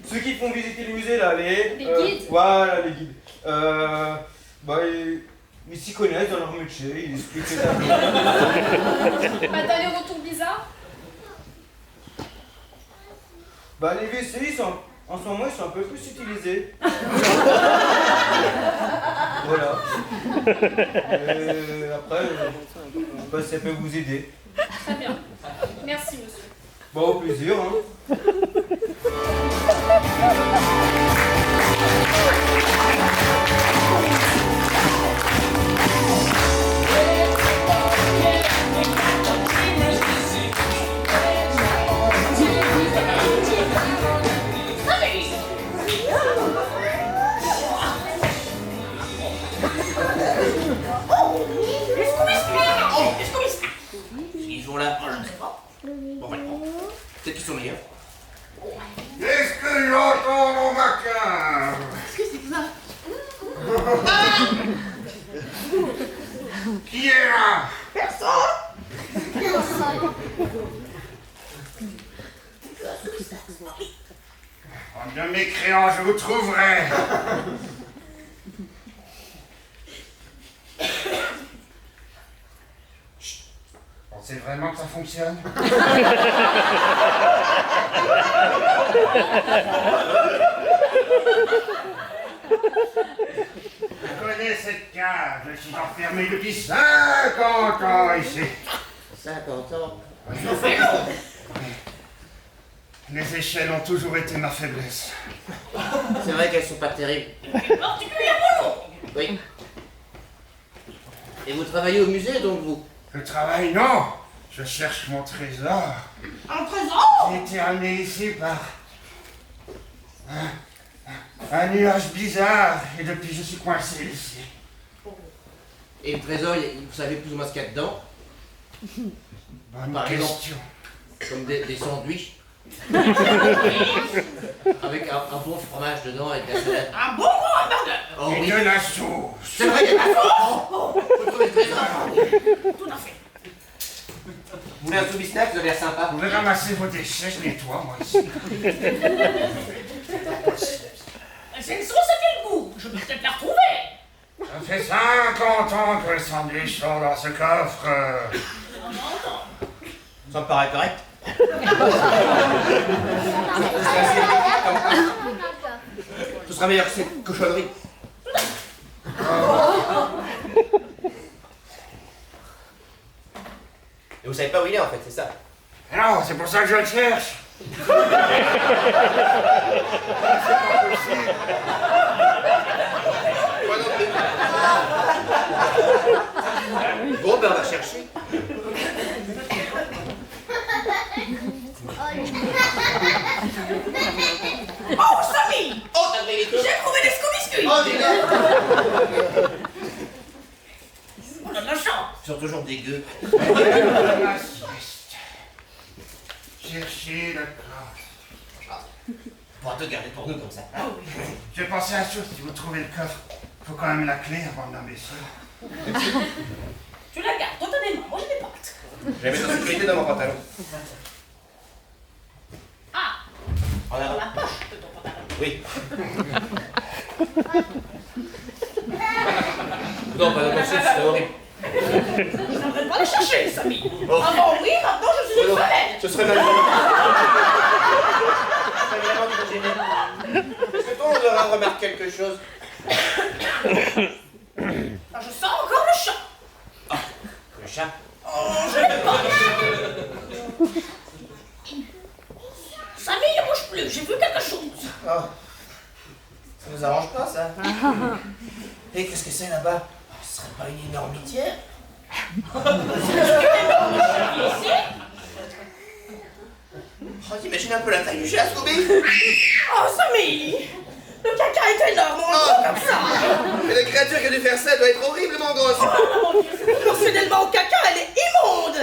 Ceux qui font visiter le musée là, les guides. Voilà, les guides. Bah, ils s'y connaissent dans leur métier, ils expliquent les tableaux. Pas d'aller-retour bizarre? Bah, les WC, en ce moment, ils sont un peu plus utilisés. Voilà. Et après, pas si ça peut vous aider. Très bien. Merci, monsieur. Bon, au plaisir, hein. Ils ont là, je ne sais pas. Bon, voilà. Peut-être qu'ils sont meilleurs. Qu'est-ce que j'entends dans ma cave? Qu'est-ce que c'est que ça? Qui est là? En de mes créants, je vous trouverai. Chut. Pensez vraiment que ça fonctionne? Je connais cette cave, je suis enfermé depuis 50 ans ici. 50 ans. Les échelles ont toujours été ma faiblesse. C'est vrai qu'elles sont pas terribles. Oui. Et vous travaillez au musée, donc, vous? Je travaille, non. Je cherche mon trésor. Un trésor? J'ai été amené ici par un nuage bizarre et depuis je suis coincé ici. Et le trésor, vous savez plus ou moins ce qu'il y a dedans? Bonne Par exemple, question. comme des sandwichs. Avec un bon fromage dedans et de la salade. Un bon hamburger! Oh, Et oui. de la sauce. C'est vrai, il y a de la sauce. Vous trouvez le trésor? Tout à fait. Vous voulez un sous-bisnac? Vous avez l'air sympa. Vous pouvez ramasser vos déchets, je nettoie moi ici. C'est une sauce à quel goût? Je peux peut-être la retrouver. Ça fait 50 ans que les sandwichs sont dans ce coffre. Ça me paraît correct. Ce sera meilleur que cette cochonnerie. Et vous savez pas où il est en fait, c'est ça? Non, c'est pour ça que je le cherche. Bon, ben on va chercher. Oh, Samy! Oh, t'as trouvé les J'ai trouvé des Scooby-Scooby! Oh, dis donc! On a de la chance! Ils sont toujours dégueux. La sieste. Cherchez le coffre. On va te garder pour nous comme ça. Je vais penser à une chose, si vous trouvez le coffre, faut quand même la clé avant de l'imbécile. Tu la gardes, toi t'as des mains, moi j'ai des pattes. Je vais mettre en sécurité dans mon pantalon. Ah! En avant. Dans la poche de ton pantalon. Oui. Non, pas dans mon chef, c'est horrible. Je n'aimerais pas les chercher, Samy. Oh. Ah bon, oui, maintenant je suis une Non, fenêtre. ce serait malheureux. Ce serait vraiment trop gênant. Est-ce que toi, on devrait remarquer quelque chose? Ah, je sens encore le chat. Ah, le chat. Oh, je n'aime pas le chat. Samy, ne bouge plus, j'ai vu quelque chose. Oh. Ça nous arrange pas, ça. Et qu'est-ce que c'est là-bas? Ce serait pas une énorme litière? Ici? Oh, t'imagines un peu la taille du chat, Scooby? Oh, Samy! Le caca est énorme, on le voit comme ça. Mais la créature qui a dû faire ça doit être horriblement grosse. Oh mon Dieu, c'est proportionnellement au caca, elle est immonde.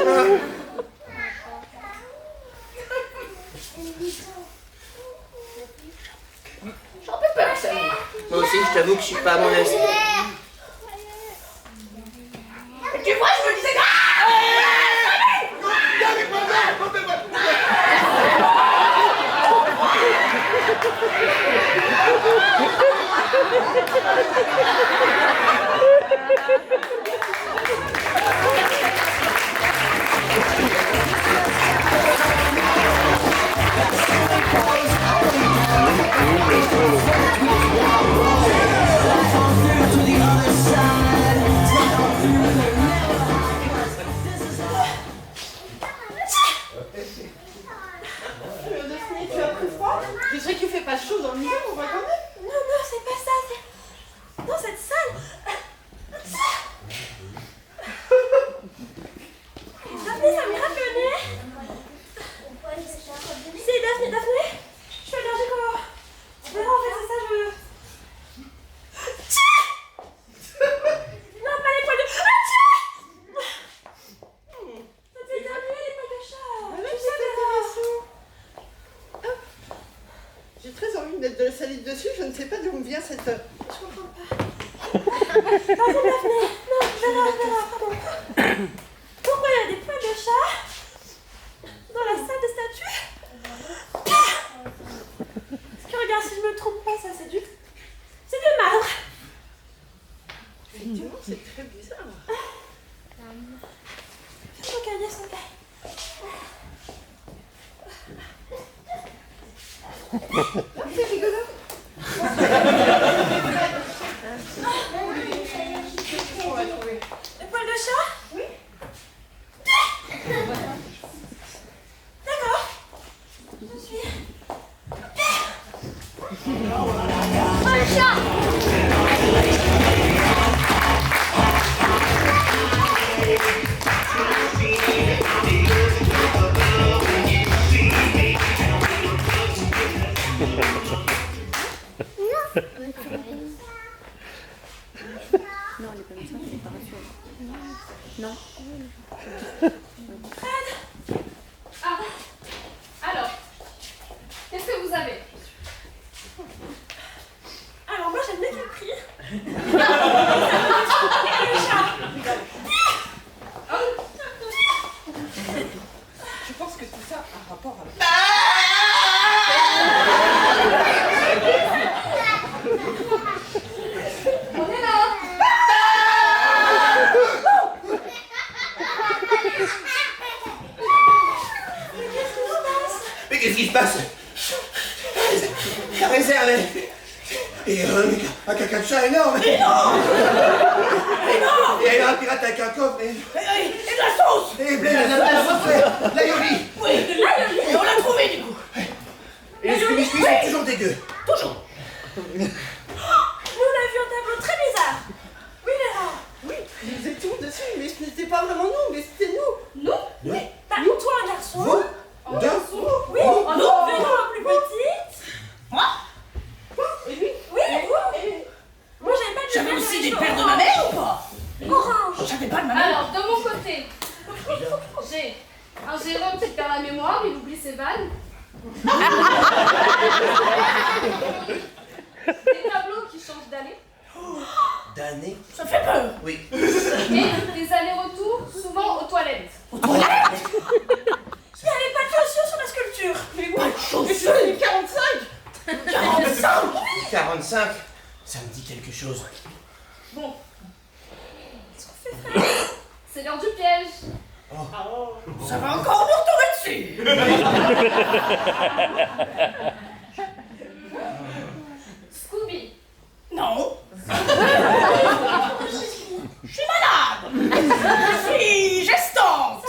J'en peux peur, Samy. Moi aussi, je t'avoue que je suis pas à mon aise. Et tu vois, je me disais... Ah mettre de la salive dessus, je ne sais pas d'où me vient cette... Je comprends pas. Pardon, Daphné. Non, Vera, pardon. Pourquoi il y a des poils de chat dans la salle de statue? Parce que regarde, si je me trompe pas, ça c'est du marbre. Effectivement, c'est très bizarre. Fais-moi cahier son gars. C'est rigolo. On va trouver. Les poils de chat? Oui. D'accord. Je suis. Oh le chat! Non, elle est pas médecin, elle est pas rassurée. Non. Ah, alors, qu'est-ce que vous avez? Alors moi j'aime bien qu'il prie. Je pense que tout ça a un rapport avec... On est là! Mais qu'est-ce qui se passe? La réserve et un caca de chat énorme. Mais non! Et un pirate avec un coffre et... Et de la sauce! Et l'aïoli. Oui, de l'aïoli! Et on l'a trouvé du coup! Et les biscuits sont toujours dégueux. Toujours! Nous on a vu un tableau très bizarre. Oui Vera. Oui, nous étions dessus, mais ce n'était pas vraiment nous, mais c'était nous! Nous? Nous? Bah toi un garçon. Vous? Un garçon? Oui. Un autre Vera plus petite. Moi? Et lui? Oui, vous. Moi j'avais pas de J'avais aussi des paires de ma mère ou pas? Orange. J'avais pas de ma mère. Alors, de mon côté, j'ai un Jérôme qui perd la mémoire, il oublie ses vannes. Des tableaux qui changent d'allée. D'année? Ça fait peur! Oui. Et des allers-retours, souvent aux toilettes. Aux toilettes? Il n'y avait pas de chaussures sur la sculpture. Mais oui! Mais c'était 45! 45! 45? Ça me dit quelque chose. Bon. C'est l'heure du piège. Ça va encore nous retomber dessus! Scooby. Non! Je suis malade! Je suis gestante!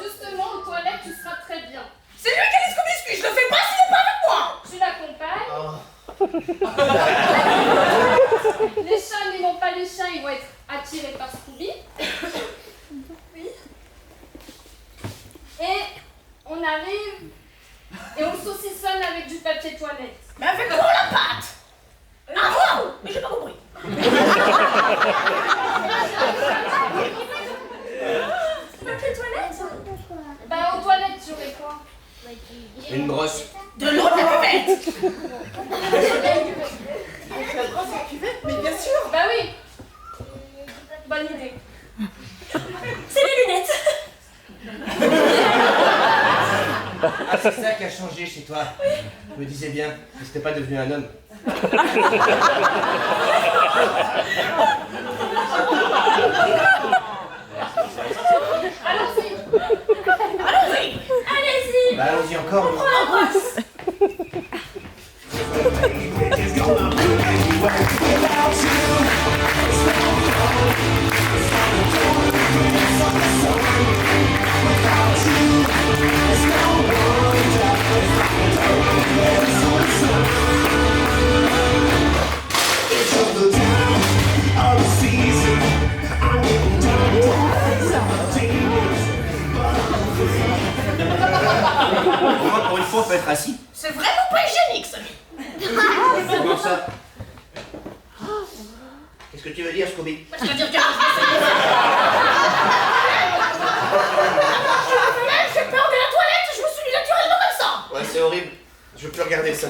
Justement, aux toilettes, tu seras très bien. C'est lui qui a les Scooby-Scooby, je le fais pas s'il n'est pas avec moi! Tu l'accompagnes. Les chats n'aimant pas les chiens, ils vont être attirés par Scooby. Oui. Et on arrive et on le saucissonne avec du papier toilette. Mais avec quoi la pâte? Ah wow! Mais j'ai pas compris! Papier toilette? Bah aux toilettes, tu aurais quoi? Une brosse. De l'eau de la cuvette! Avec la brosse en cuvette, mais bien sûr! Bah oui. Bonne idée. C'est les lunettes. Ah, c'est ça qui a changé chez toi. Je me disais bien que c'était pas devenu un homme. Allons-y. Allons-y! Allez-y. Bah allons-y encore. On prend la brosse. Pour une fois, on peut être assis. C'est vraiment pas hygiénique, ça! Comment ça? Qu'est-ce que tu veux dire, Scooby? Je veux dire que... J'ai peur de la toilette, je me suis mis naturellement comme ça. Ouais, c'est horrible. Je veux plus regarder ça.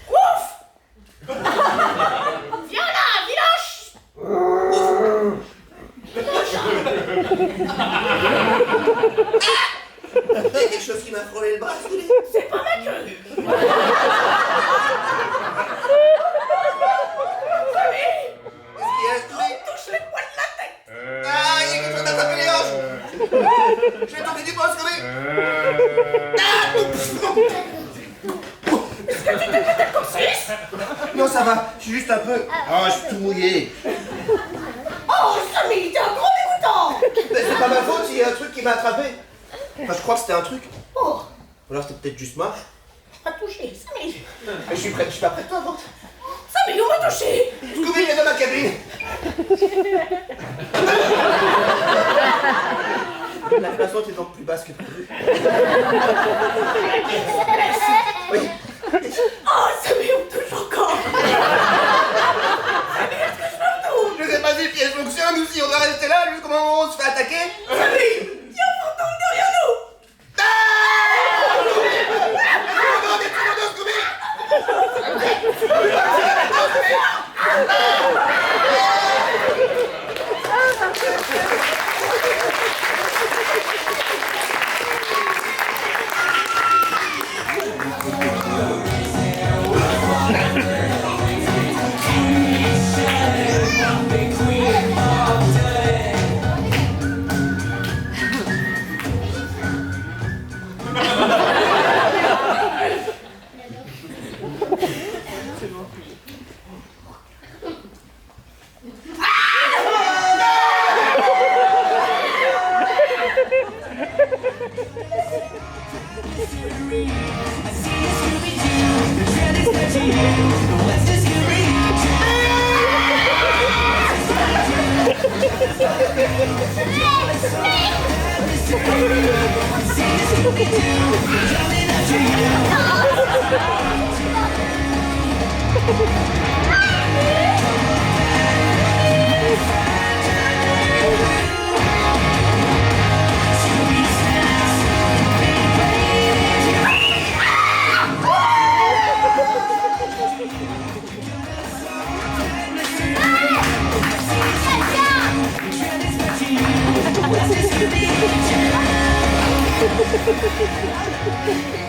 Ouf. Viens là, Viloche. Il y a quelque chose qui m'a frôlé le bras, désolé. C'est pas ma queue. Touche les poils de la tête. Ah, il y a quelque chose d'attrapé les hanches. Je vais tomber du poste, Scooby. Est-ce que tu t'es pété le coccyx? Non, ça va. Je suis juste un peu... Ah, je suis tout mouillé. Oh, Samy, t'es un gros dégoûtant. Mais c'est pas ma faute s'il y a un truc qui m'a attrapé. Enfin, je crois que c'était un truc. Oh. Ou alors c'était peut-être juste moi. Pas touché, Samy. Mais je suis prêt, je suis pas prêt de toi, avant. Samy, on m'a touché. Scooby, viens dans ma cabine. La façon était donc plus basse que prévu. Oui. Oh, Samy, on me touche encore. Samy, est-ce que je me retourne? Je sais pas si le piège fonctionne ou si on doit rester là jusqu'au moment où on se fait attaquer. Samy, il y a un fantôme derrière nous.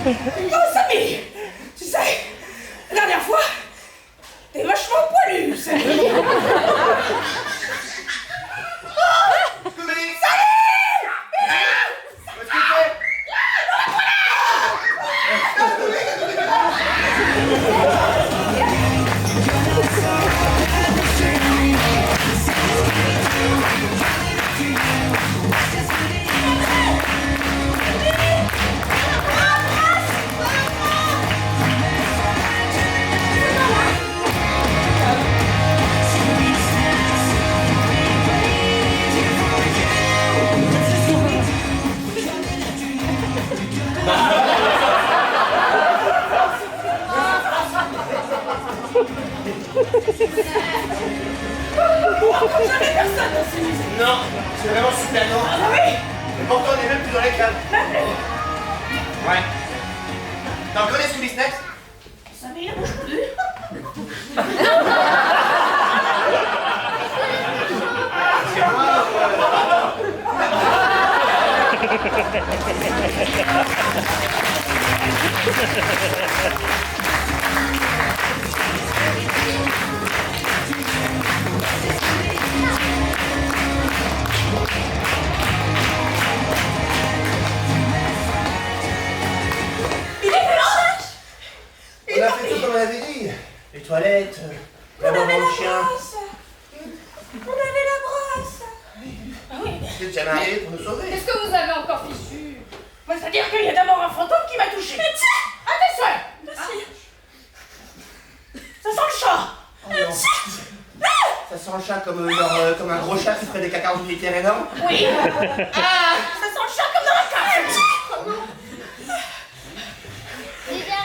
Oh, Samy, tu sais, la dernière fois, t'es vachement poilu, Samy. Non, c'est vraiment super non. Ah oui. Et pourtant on est même plus dans les câbles. Ouais. T'en connais Scooby Snacks? Samy, il bouge plus. Il est blanc. On a fait tout comme on avait dit. Les toilettes, la maman le chien. On avait la brosse. Ah oui. C'est déjà marié pour nous sauver. Qu'est-ce que vous avez encore fichu? C'est-à-dire qu'il y a d'abord un fantôme qui m'a touché. Attention. Merci. Ça sent le chat. Oh non. Ça sent le chat comme, comme un gros chat qui ferait des cacards utilitaires énormes. Oui. Ah, ça sent le chat comme dans la cage. Oh non. Derrière.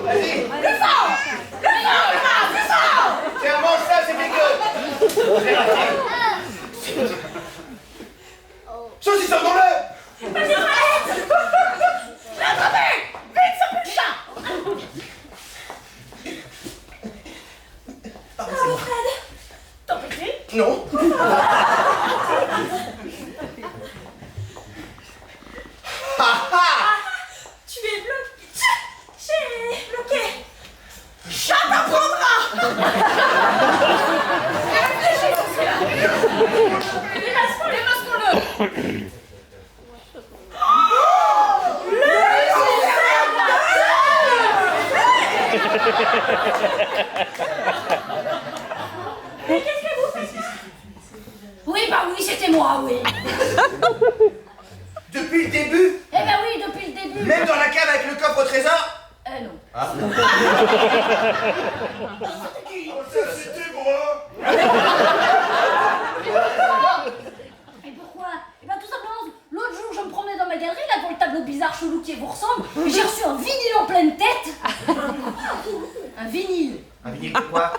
Vas-y. Plus fort. Plus fort, plus fort. Tiens, mange ça, c'est dégueu. Saucissons-le. Vas-y, Fred. L'attrapez. Vite, ça pue le chat. Bravo, Fred. T'en pété? Non. Tu es bloqué. J'ai bloqué. Chat t'apprendra. Démasquons-le. Mais qu'est-ce que vous faites là? Oui, bah oui, c'était moi, oui. Depuis le début? Eh ben oui, depuis le début. Même dans la cave avec le coffre au trésor? Non. Ah. C'était moi. Et pourquoi? Eh ben tout simplement, l'autre jour je me promenais dans ma galerie, là dans le tableau bizarre chelou qui vous ressemble, et j'ai reçu un vinyle en pleine tête. Un vinyle. Un vinyle de quoi?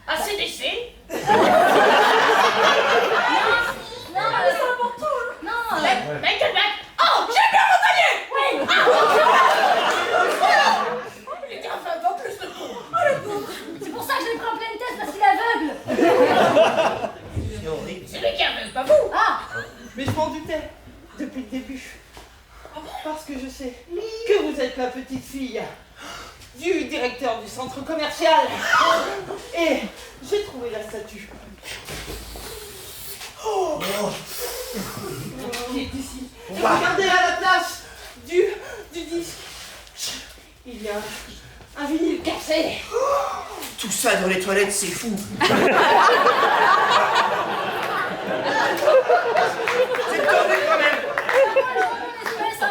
ACDC. Non, c'est important. Non, Nickelback. Oh, j'ai bien montagné. Oui. Il était un peu plus de con. Oh le pauvre. C'est pour ça que je l'ai pris en pleine tête, parce qu'il est aveugle. C'est horrible. C'est lui qui est aveugle, pas vous. Ah. Mais je m'en doutais, depuis le début. Parce que je sais que vous êtes la petite fille du directeur du centre commercial. Et j'ai trouvé la statue. Oh, qui est ici. Et regardez à la place du disque. Il y a un vinyle cassé. Tout ça dans les toilettes, c'est fou. C'est tombé quand même.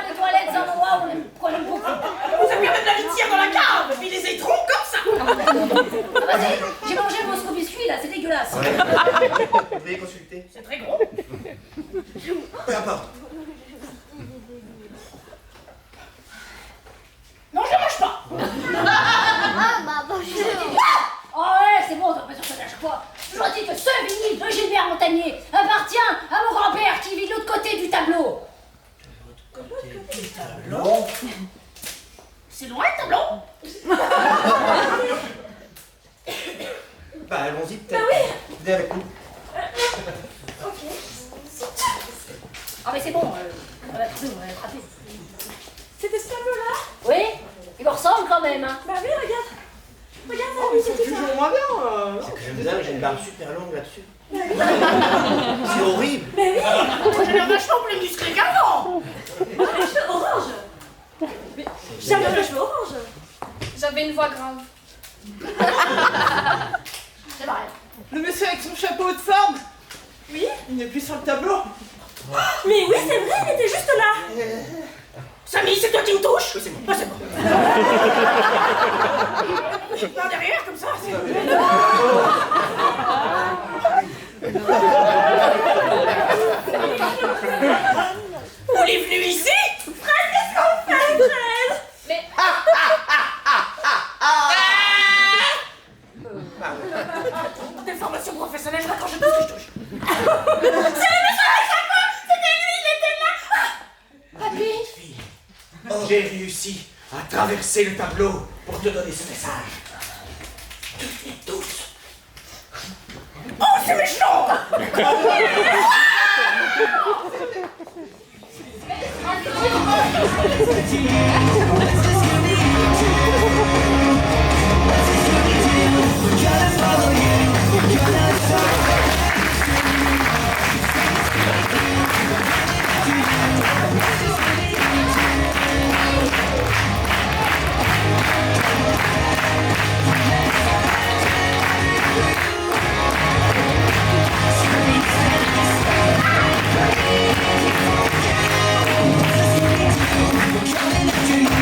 Les toilettes, c'est un endroit où on aime beaucoup. Vous avez même de la litière dans la cave, puis les étrons comme ça. Vas-y, j'ai mangé le Moscow biscuit là, c'est dégueulasse. Ouais. Vous pouvez consulter. C'est très gros. Peu importe. Non, je ne mange pas. Oh ouais, c'est bon, t'as l'impression que ça lâche quoi. Je vous dis que ce vinyle de Gilbert Montagnier appartient à mon grand-père qui vit de l'autre côté du tableau. Tableau? C'est loin le tableau. Bah allons-y peut-être. Bah oui. Venez avec nous. Ok. Ah mais c'est bon, on va attraper. C'était ce tableau-là? Oui, il me ressemble quand même. Hein. Bah oui, regarde. Regarde, Oh, ils sont toujours moins bien. C'est que j'aime bien, j'ai une barbe super longue là-dessus. Bah oui. C'est horrible. Mais oui. J'ai l'air vachement plus musclé qu'avant. Moi j'ai les cheveux orange. Mais j'avais les cheveux orange. J'avais une voix grave. C'est vrai. Le monsieur avec son chapeau de forme. Oui. Il n'est plus sur le tableau. Mais oui, c'est vrai, il était juste là. Samy, c'est toi qui me touche? Oui, c'est moi. Ah, c'est bon. Par derrière, comme ça. On est venu ici? Fred, qu'est-ce qu'on fait, Fred? Mais... Des formations professionnelles, quand je touche, je touche. C'est le monsieur avec sa main. C'était lui, il était là. Papy. J'ai réussi à traverser le tableau pour te donner ce message. Devenez tous. Oh, c'est méchant! Coming after you,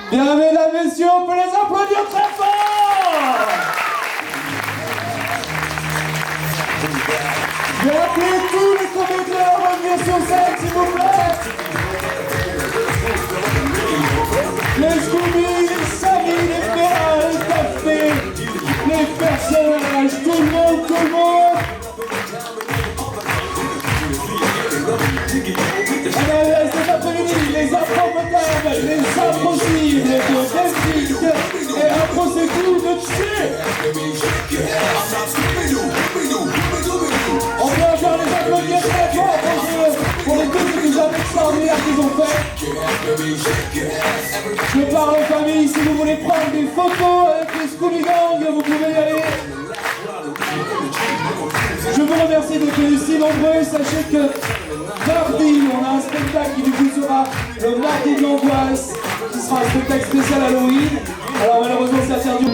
Bien, mesdames, messieurs, on peut les applaudir très fort. Je vais appeler tous les comédiens à revenir sur scène, s'il vous plaît. Les Scooby, les Sammy, les Ferra, les Café, les personnages, tout le monde, tout le monde. Allez, cet après-midi, les afro-potables, les afro-cibles, les belgiques et afro-sécours de Tché. On peut encore les applaudir très fort pour les deux épisodes extraordinaires qu'ils ont fait. Je parle aux familles, si vous voulez prendre des photos avec les Scooby Gang, vous pouvez y aller. Je vous remercie d'être venus si nombreux. Sachez que mardi, on a un spectacle qui du coup sera le mardi de l'angoisse, qui sera un spectacle spécial Halloween. Alors malheureusement c'est interdit.